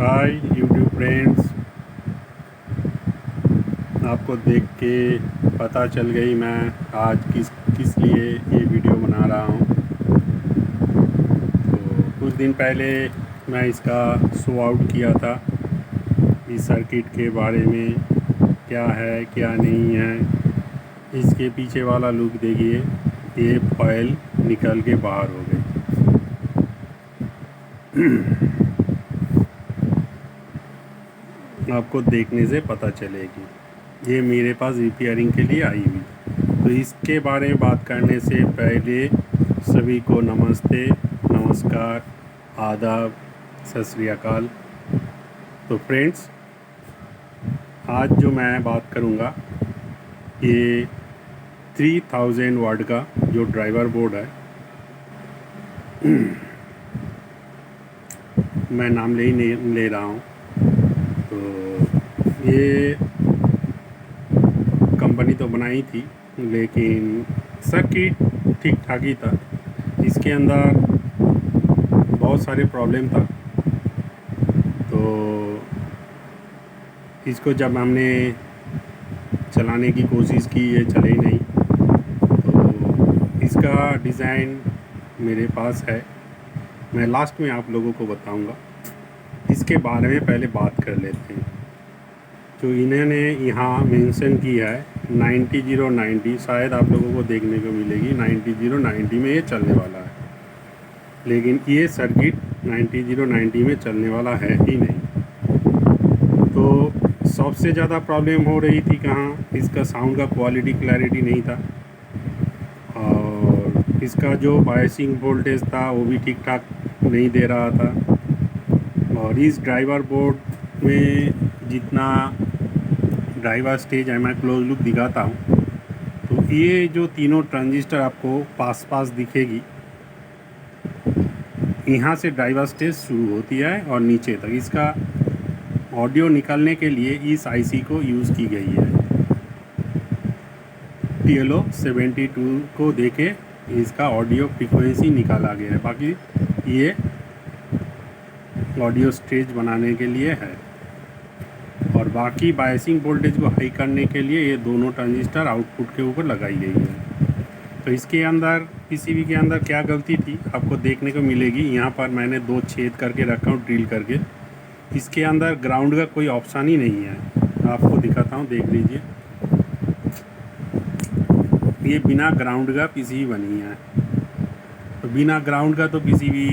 Hi YouTube friends. आपको देख के पता चल गई मैं आज किस किस लिए ये वीडियो बना रहा हूँ। तो कुछ दिन पहले मैं इसका शो आउट किया था, इस सर्किट के बारे में क्या है क्या नहीं है। इसके पीछे वाला लुक देखिए, ये फॉयल निकल के बाहर हो गई। आपको देखने से पता चलेगी। ये मेरे पास रिपेयरिंग के लिए आई हुई। तो इसके बारे में बात करने से पहले सभी को नमस्ते, नमस्कार, आदाब, सत श्री अकाल। तो फ्रेंड्स, आज जो मैं बात करूँगा ये 3000 वाट का जो ड्राइवर बोर्ड है, मैं नाम ले रहा हूँ। तो ये कंपनी तो बनाई थी, लेकिन सर्किट ठीक ठाक ही था। इसके अंदर बहुत सारे प्रॉब्लम था। तो इसको जब हमने चलाने की कोशिश की, ये चले ही नहीं। तो इसका डिज़ाइन मेरे पास है, मैं लास्ट में आप लोगों को बताऊंगा। इसके बारे में पहले बात कर लेते हैं। जो इन्होंने यहाँ मेंशन किया है 90090, शायद आप लोगों को देखने को मिलेगी 90090 में ये चलने वाला है, लेकिन ये सर्किट 90090 में चलने वाला है ही नहीं। तो सबसे ज़्यादा प्रॉब्लम हो रही थी कहाँ, इसका साउंड का क्वालिटी क्लैरिटी नहीं था, और इसका जो बायसिंग वोल्टेज था वो भी ठीक ठाक नहीं दे रहा था। और इस ड्राइवर बोर्ड में जितना ड्राइवर स्टेज है, मैं क्लोज लुक दिखाता हूँ। तो ये जो तीनों ट्रांजिस्टर आपको पास पास दिखेगी, यहाँ से ड्राइवर स्टेज शुरू होती है और नीचे तक इसका ऑडियो निकालने के लिए इस आईसी को यूज़ की गई है। TLO72 को देके इसका ऑडियो फ्रीक्वेंसी निकाला गया है। बाकी ये ऑडियो स्टेज बनाने के लिए है, और बाकी बायसिंग वोल्टेज को हाई करने के लिए ये दोनों ट्रांजिस्टर आउटपुट के ऊपर लगाई गई है। तो इसके अंदर पीसीबी के अंदर क्या गलती थी आपको देखने को मिलेगी। यहाँ पर मैंने 2 छेद करके रखा हूँ ड्रिल करके। इसके अंदर ग्राउंड का कोई ऑप्शन ही नहीं है। आपको दिखाता हूँ, देख लीजिए। ये बिना ग्राउंड का पीसीबी बनी है। तो बिना ग्राउंड का तो पीसीबी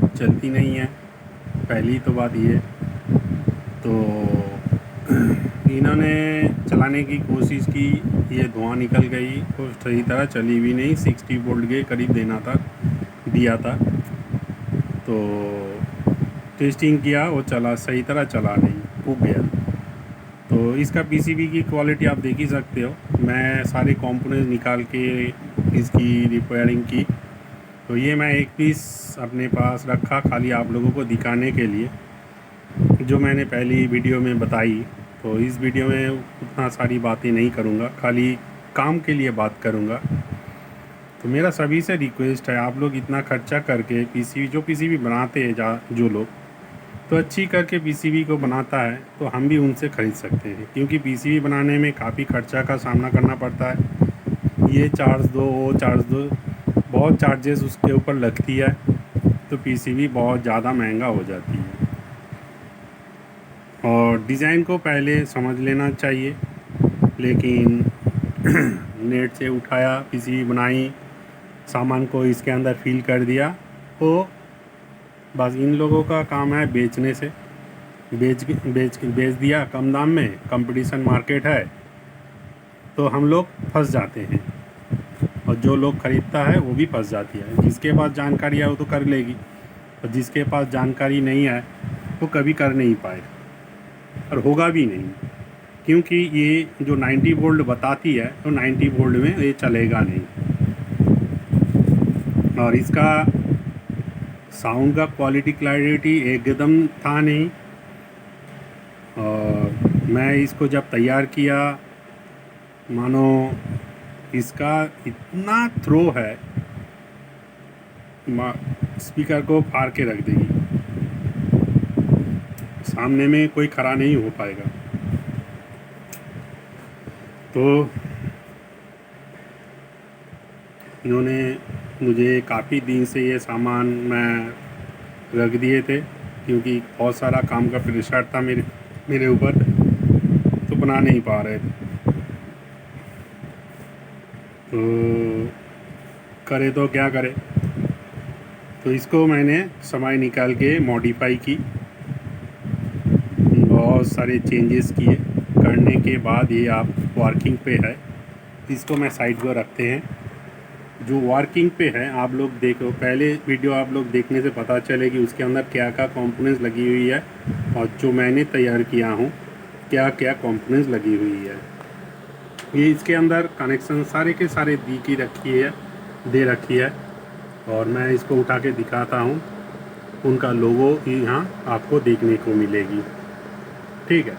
चलती नहीं है, पहली तो बात ये। तो इन्होंने चलाने की कोशिश की, ये धुआं निकल गई, तो सही तरह चली भी नहीं। 60 वोल्ट के करीब दिया था। तो टेस्टिंग किया, वो चला, सही तरह चला नहीं, फूक गया। तो इसका पीसीबी की क्वालिटी आप देख ही सकते हो। मैं सारे कंपोनेंट्स निकाल के इसकी रिपेयरिंग की। तो ये मैं एक पीस अपने पास रखा, खाली आप लोगों को दिखाने के लिए, जो मैंने पहली वीडियो में बताई। तो इस वीडियो में उतना सारी बातें नहीं करूँगा, खाली काम के लिए बात करूँगा। तो मेरा सभी से रिक्वेस्ट है, आप लोग इतना खर्चा करके पीसीबी बनाते हैं जो लोग, तो अच्छी करके पीसीबी को बनाता है तो हम भी उनसे ख़रीद सकते हैं, क्योंकि पीसीबी बनाने में काफ़ी खर्चा का सामना करना पड़ता है। ये चार्ज दो, वो चार्ज दो, बहुत चार्जेस उसके ऊपर लगती है। तो पीसीबी बहुत ज़्यादा महंगा हो जाती है। और डिज़ाइन को पहले समझ लेना चाहिए, लेकिन नेट से उठाया, पीसीबी बनाई, सामान को इसके अंदर फिल कर दिया। तो बस इन लोगों का काम है बेचने से, बेच दिया कम दाम में, कंपटीशन मार्केट है, तो हम लोग फंस जाते हैं। और जो लोग ख़रीदता है वो भी फंस जाती है। जिसके पास जानकारी है वो तो कर लेगी, और जिसके पास जानकारी नहीं है वो कभी कर नहीं पाएगा, और होगा भी नहीं। क्योंकि ये जो 90 वोल्ट बताती है, तो 90 वोल्ट में ये चलेगा नहीं। और इसका साउंड का क्वालिटी क्लैरिटी एकदम था नहीं। और मैं इसको जब तैयार किया, मानो इसका इतना थ्रो है, स्पीकर को फाड़ के रख देगी। सामने में कोई खड़ा नहीं हो पाएगा। तो इन्होंने मुझे काफ़ी दिन से ये सामान मैं रख दिए थे, क्योंकि बहुत सारा काम का प्रेशर था मेरे मेरे ऊपर, तो बना नहीं पा रहे थे। तो करे तो क्या करे, तो इसको मैंने समय निकाल के मॉडिफाई की, बहुत सारे चेंजेस किए। करने के बाद ये आप वर्किंग पे है। इसको मैं साइड पर रखते हैं। जो वर्किंग पे है आप लोग देखो, पहले वीडियो आप लोग देखने से पता चलेगी उसके अंदर क्या क्या कंपोनेंट्स लगी हुई है, और जो मैंने तैयार किया हूँ क्या क्या कंपोनेंट्स लगी हुई है। ये इसके अंदर कनेक्शन सारे के सारे दे रखी है, और मैं इसको उठा के दिखाता हूँ। उनका लोगो यहाँ आपको देखने को मिलेगी। ठीक है,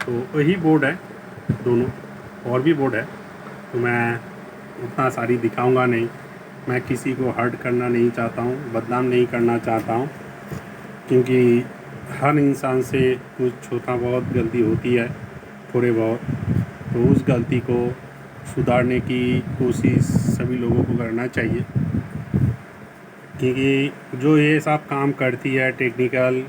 तो वही बोर्ड है दोनों, और भी बोर्ड है, तो मैं उतना सारी दिखाऊंगा नहीं। मैं किसी को हर्ट करना नहीं चाहता हूँ, बदनाम नहीं करना चाहता हूँ, क्योंकि हर इंसान से कुछ छोटा बहुत गलती होती है, थोड़े बहुत, तो उस गलती को सुधारने की कोशिश सभी लोगों को करना चाहिए। क्योंकि जो ये सब काम करती है टेक्निकल,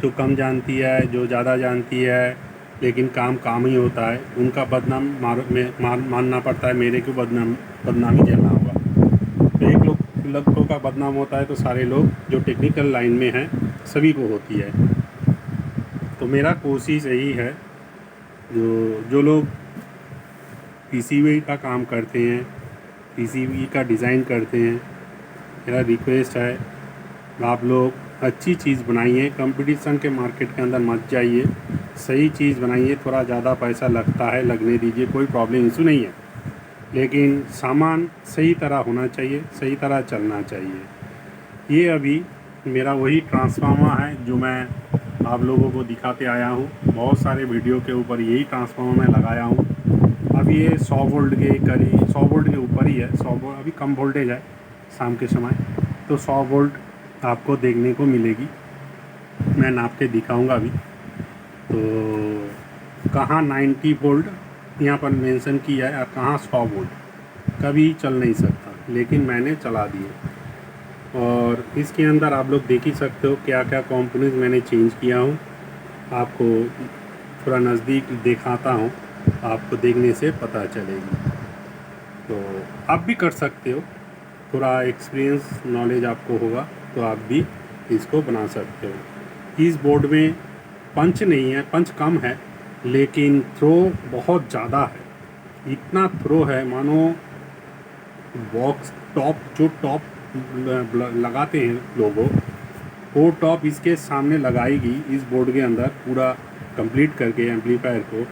जो कम जानती है, जो ज़्यादा जानती है, लेकिन काम ही होता है, उनका बदनाम मानना पड़ता है। मेरे को बदनामी झेलना होगा। तो एक लोगों का बदनाम होता है, तो सारे लोग जो टेक्निकल लाइन में हैं सभी को होती है। तो मेरा कोशिश यही है, जो लोग पीसीबी का काम करते हैं, पीसीबी का डिज़ाइन करते हैं, मेरा रिक्वेस्ट है आप लोग अच्छी चीज़ बनाइए। कंपटीशन के मार्केट के अंदर मत जाइए, सही चीज़ बनाइए। थोड़ा ज़्यादा पैसा लगता है, लगने दीजिए, कोई प्रॉब्लम इशू नहीं है, लेकिन सामान सही तरह होना चाहिए, सही तरह चलना चाहिए। ये अभी मेरा वही ट्रांसफार्मर है जो मैं आप लोगों को दिखाते आया हूँ। बहुत सारे वीडियो के ऊपर यही ट्रांसफार्मर मैं लगाया हूँ। अब ये 100 वोल्ट के करीब, 100 वोल्ट के ऊपर ही है। 100 वोल्ट अभी कम वोल्टेज है शाम के समय, तो 100 वोल्ट आपको देखने को मिलेगी। मैं नाप के दिखाऊंगा अभी। तो कहाँ 90 वोल्ट यहाँ पर मेंशन किया है, और कहाँ 100 वोल्ट कभी चल नहीं सकता, लेकिन मैंने चला दिए। और इसके अंदर आप लोग देख ही सकते हो क्या क्या कंपोनेंट्स मैंने चेंज किया हूँ। आपको थोड़ा नज़दीक दिखाता हूँ, आपको देखने से पता चलेगी। तो आप भी कर सकते हो, थोड़ा एक्सपीरियंस नॉलेज आपको होगा तो आप भी इसको बना सकते हो। इस बोर्ड में पंच नहीं है, पंच कम है, लेकिन थ्रो बहुत ज़्यादा है। इतना थ्रो है मानो बॉक्स जो टॉप लगाते हैं लोगों, वो टॉप इसके सामने लगाएगी इस बोर्ड के अंदर, पूरा कंप्लीट करके एम्पलीफायर को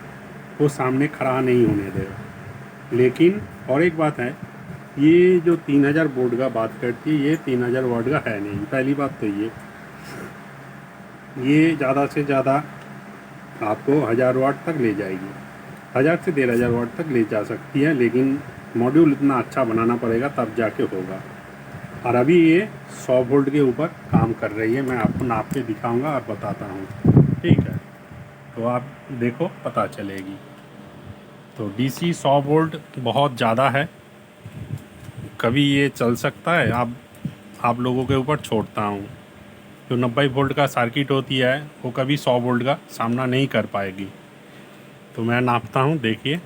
वो सामने खड़ा नहीं होने देगा। लेकिन और एक बात है, ये जो 3000 वोल्ट का बात करती है, ये 3000 वाट का है नहीं। पहली बात तो ये ज़्यादा से ज़्यादा आपको 1000 वाट तक ले जाएगी, 1000 से 1500 वाट तक ले जा सकती है, लेकिन मॉड्यूल इतना अच्छा बनाना पड़ेगा तब जाके होगा। और अभी ये 100 वोल्ट के ऊपर काम कर रही है। मैं आपको नाप के दिखाऊंगा और बताता हूँ, ठीक है? तो आप देखो, पता चलेगी। तो डीसी 100 वोल्ट बहुत ज़्यादा है, कभी ये चल सकता है, आप लोगों के ऊपर छोड़ता हूँ। जो 90 वोल्ट का सर्किट होती है वो कभी 100 वोल्ट का सामना नहीं कर पाएगी। तो मैं नापता हूँ, देखिए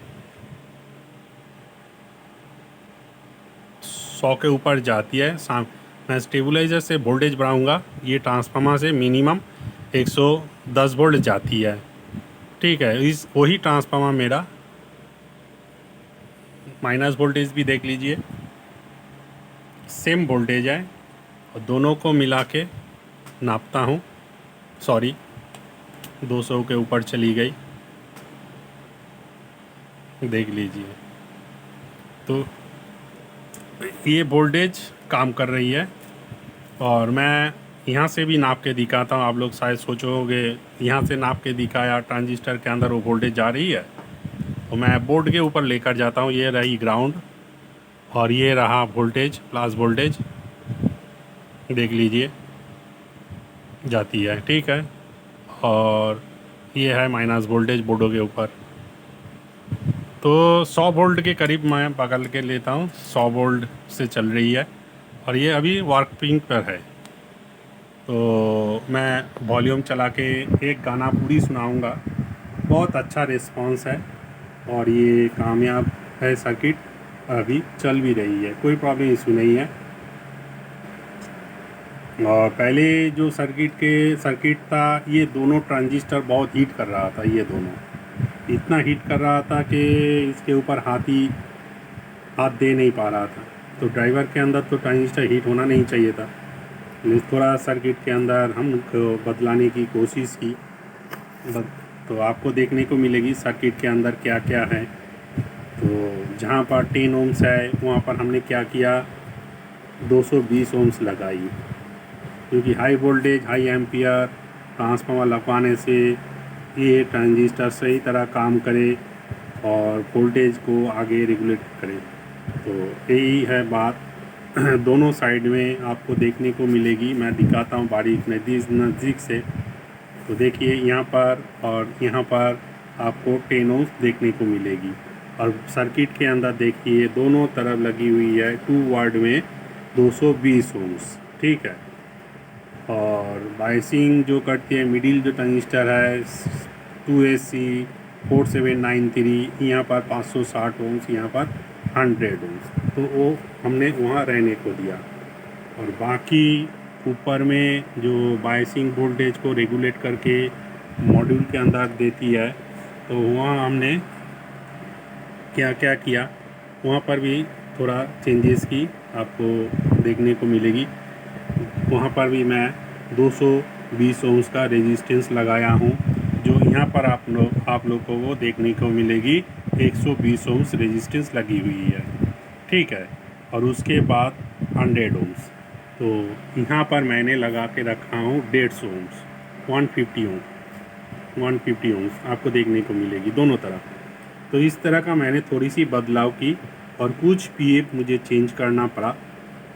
100 के ऊपर जाती है। मैं स्टेबलाइज़र से वोल्टेज बढ़ाऊँगा, ये ट्रांसफार्मर से मिनिमम 110 वोल्ट जाती है, ठीक है? वही ट्रांसफार्मर मेरा माइनस वोल्टेज भी देख लीजिए, सेम वोल्टेज है, और दोनों को मिला के नापता हूँ। सॉरी, 200 के ऊपर चली गई, देख लीजिए। तो ये वोल्टेज काम कर रही है, और मैं यहाँ से भी नाप के दिखाता हूँ। आप लोग शायद सोचोगे यहाँ से नाप के दिखाया, ट्रांजिस्टर के अंदर वो वोल्टेज जा रही है, तो मैं बोर्ड के ऊपर लेकर जाता हूँ। ये रही ग्राउंड, और ये रहा वोल्टेज, प्लस वोल्टेज, देख लीजिए जाती है, ठीक है? और ये है माइनस वोल्टेज बोर्डों के ऊपर। तो 100 वोल्ट के करीब मैं पकड़ के लेता हूँ, 100 वोल्ट से चल रही है और ये अभी वर्किंग पर है। तो मैं वॉल्यूम चला के एक गाना पूरी सुनाऊंगा। बहुत अच्छा रिस्पांस है और ये कामयाब है सर्किट, अभी चल भी रही है, कोई प्रॉब्लम इशू नहीं है। और पहले जो सर्किट था, ये दोनों ट्रांजिस्टर बहुत हीट कर रहा था, ये दोनों इतना हीट कर रहा था कि इसके ऊपर हाथ दे नहीं पा रहा था। तो ड्राइवर के अंदर तो ट्रांजिस्टर हीट होना नहीं चाहिए था। थोड़ा सर्किट के अंदर हम बदलाने की कोशिश की, तो आपको देखने को मिलेगी सर्किट के अंदर क्या क्या है। तो जहाँ पर 10 ओम्स है वहाँ पर हमने क्या किया, 220 ओम्स लगाई, क्योंकि high voltage high ampere transformer लगवाने से ये ट्रांजिस्टर सही तरह काम करे और वोल्टेज को आगे रेगुलेट करे। तो यही है बात। दोनों साइड में आपको देखने को मिलेगी, मैं दिखाता हूँ बारीक नज़दीक से। तो देखिए यहाँ पर और यहाँ पर आपको 10 ओम्स देखने को मिलेगी और सर्किट के अंदर देखिए दोनों तरफ लगी हुई है 2 वाट में 220 ओम्स, ठीक है। और बाइसिंग जो करती है मिडिल जो ट्रांजिस्टर है 2AC 4793, यहाँ पर 560 ओम्स, यहाँ पर 100 ओम्स, तो वो हमने वहाँ रहने को दिया। और बाकी ऊपर में जो बाइसिंग वोल्टेज को रेगुलेट करके मॉड्यूल के अंदर देती है, तो वहाँ हमने क्या क्या किया, वहाँ पर भी थोड़ा चेंजेस की आपको देखने को मिलेगी। वहाँ पर भी मैं 220 ओम्स का रेजिस्टेंस लगाया हूँ, जो यहाँ पर आप लोग को वो देखने को मिलेगी 120 ओम्स रेजिस्टेंस लगी हुई है, ठीक है। और उसके बाद 100 ओम्स, तो यहाँ पर मैंने लगा के रखा हूँ 150 ओम्स, 150 ओम्स आपको देखने को मिलेगी दोनों तरफ। तो इस तरह का मैंने थोड़ी सी बदलाव की और कुछ PF मुझे चेंज करना पड़ा,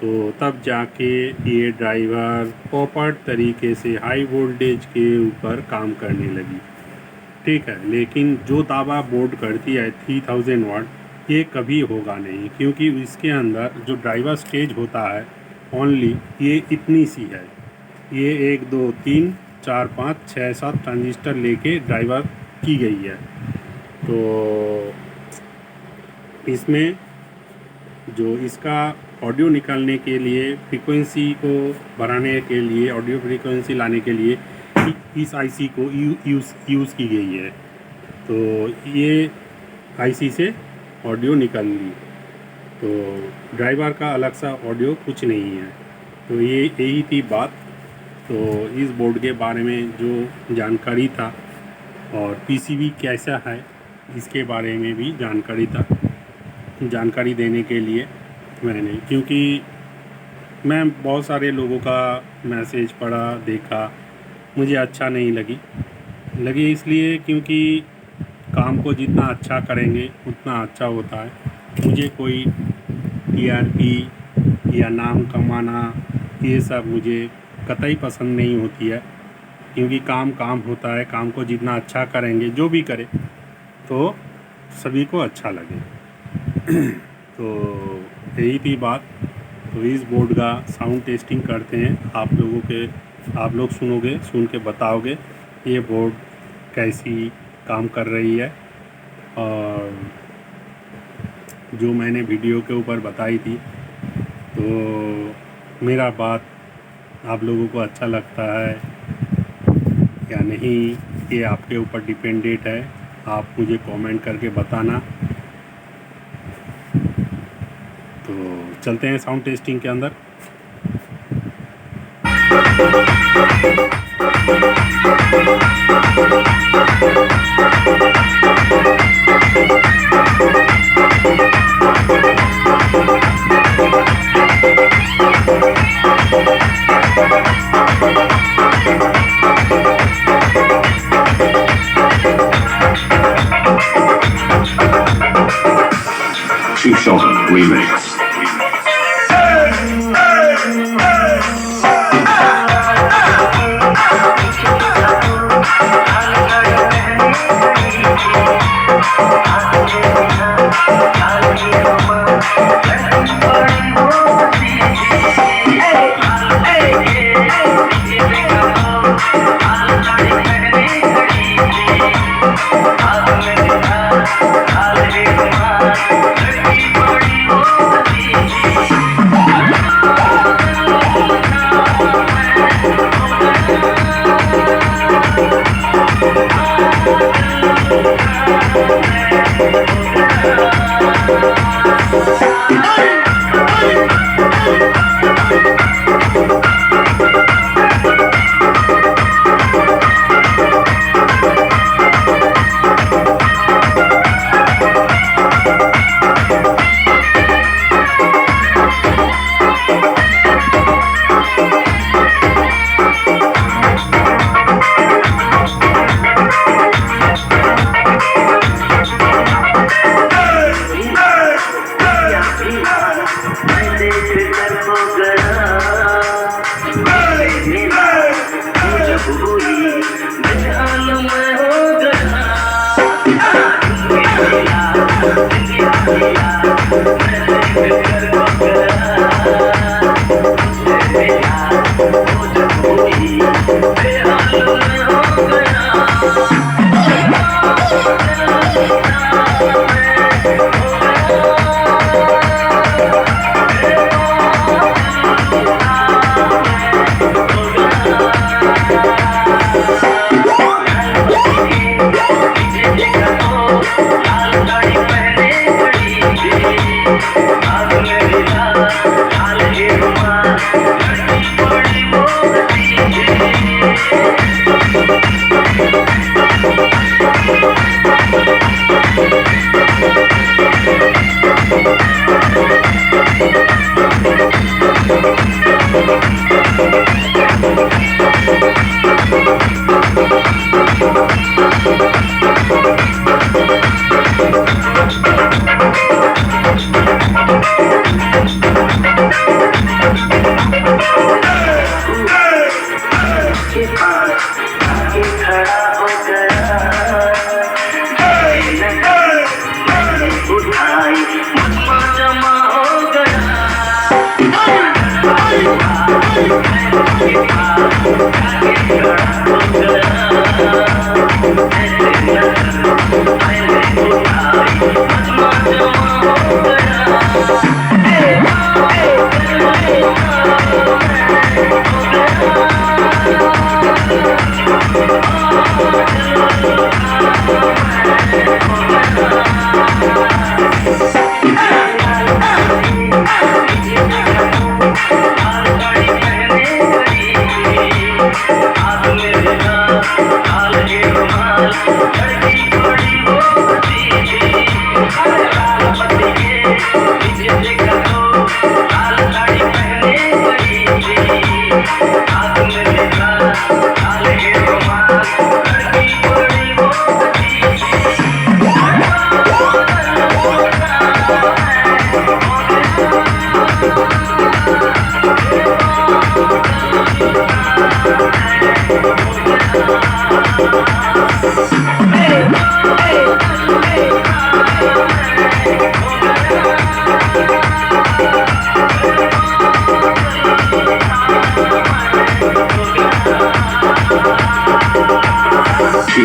तो तब जाके ये ड्राइवर प्रॉपर तरीके से हाई वोल्टेज के ऊपर काम करने लगी, ठीक है। लेकिन जो दावा बोर्ड करती है 3000 वाट, ये कभी होगा नहीं, क्योंकि इसके अंदर जो ड्राइवर स्टेज होता है ओनली ये इतनी सी है। ये 1 2 3 4 5 6 7 ट्रांजिस्टर लेके ड्राइवर की गई है। तो इसमें जो इसका ऑडियो निकालने के लिए, फ्रीक्वेंसी को बढ़ाने के लिए, ऑडियो फ्रीक्वेंसी लाने के लिए इस IC को यूज़ की गई है। तो ये IC से ऑडियो निकल ली, तो ड्राइवर का अलग सा ऑडियो कुछ नहीं है। तो ये यही थी बात। तो इस बोर्ड के बारे में जो जानकारी था और PCB कैसा है इसके बारे में भी जानकारी देने के लिए मैंने, क्योंकि मैं बहुत सारे लोगों का मैसेज पढ़ा देखा, मुझे अच्छा नहीं लगी इसलिए क्योंकि काम को जितना अच्छा करेंगे उतना अच्छा होता है। मुझे कोई TRP या नाम कमाना ये सब मुझे कतई पसंद नहीं होती है, क्योंकि काम होता है। काम को जितना अच्छा करेंगे, जो भी करे तो सभी को अच्छा लगे। तो यही थी बात। तो इस बोर्ड का साउंड टेस्टिंग करते हैं, आप लोग सुन के बताओगे ये बोर्ड कैसी काम कर रही है। और जो मैंने वीडियो के ऊपर बताई थी, तो मेरा बात आप लोगों को अच्छा लगता है या नहीं, ये आपके ऊपर डिपेंडेंट है। आप मुझे कमेंट करके बताना। तो चलते हैं साउंड टेस्टिंग के अंदर। Too Short Remix.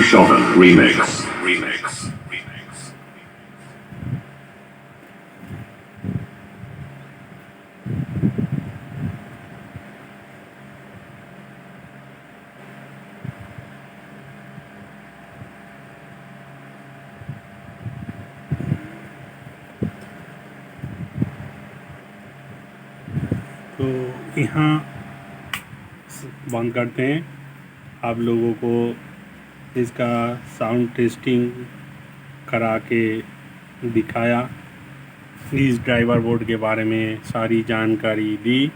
Shoven Remix. तो यहाँ बंद करते हैं। आप लोगों को इसका साउंड टेस्टिंग करा के दिखाया, इस ड्राइवर बोर्ड के बारे में सारी जानकारी दी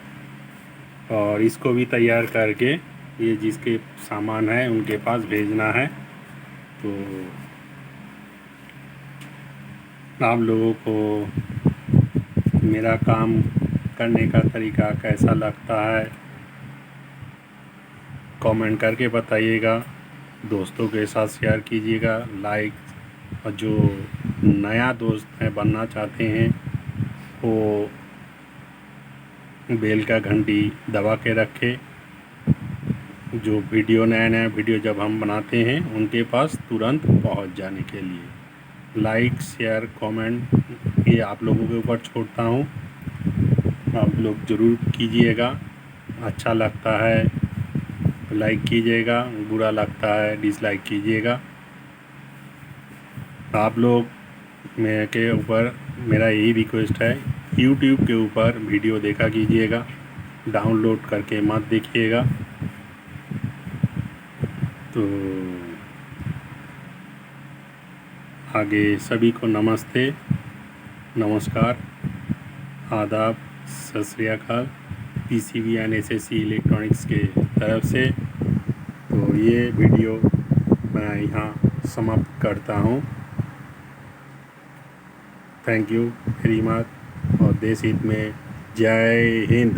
और इसको भी तैयार करके ये जिसके सामान है उनके पास भेजना है। तो आप लोगों को मेरा काम करने का तरीका कैसा लगता है कमेंट करके बताइएगा, दोस्तों के साथ शेयर कीजिएगा, लाइक, और जो नया दोस्त है बनना चाहते हैं वो बेल का घंटी दबा के रखे, जो नया वीडियो जब हम बनाते हैं उनके पास तुरंत पहुंच जाने के लिए। लाइक शेयर कमेंट ये आप लोगों के ऊपर छोड़ता हूं, आप लोग ज़रूर कीजिएगा। अच्छा लगता है लाइक कीजिएगा, बुरा लगता है डिसलाइक कीजिएगा। आप लोग मेरे के ऊपर मेरा यही रिक्वेस्ट है, यूट्यूब के ऊपर वीडियो देखा कीजिएगा, डाउनलोड करके मत देखिएगा। तो आगे सभी को नमस्ते, नमस्कार, आदाब, सत श्री अकाल, पीसीबी एंड एसएससी इलेक्ट्रॉनिक्स के तरफ से। तो ये वीडियो मैं यहाँ समाप्त करता हूँ। थैंक यू वेरी मच और देश हित में जय हिंद।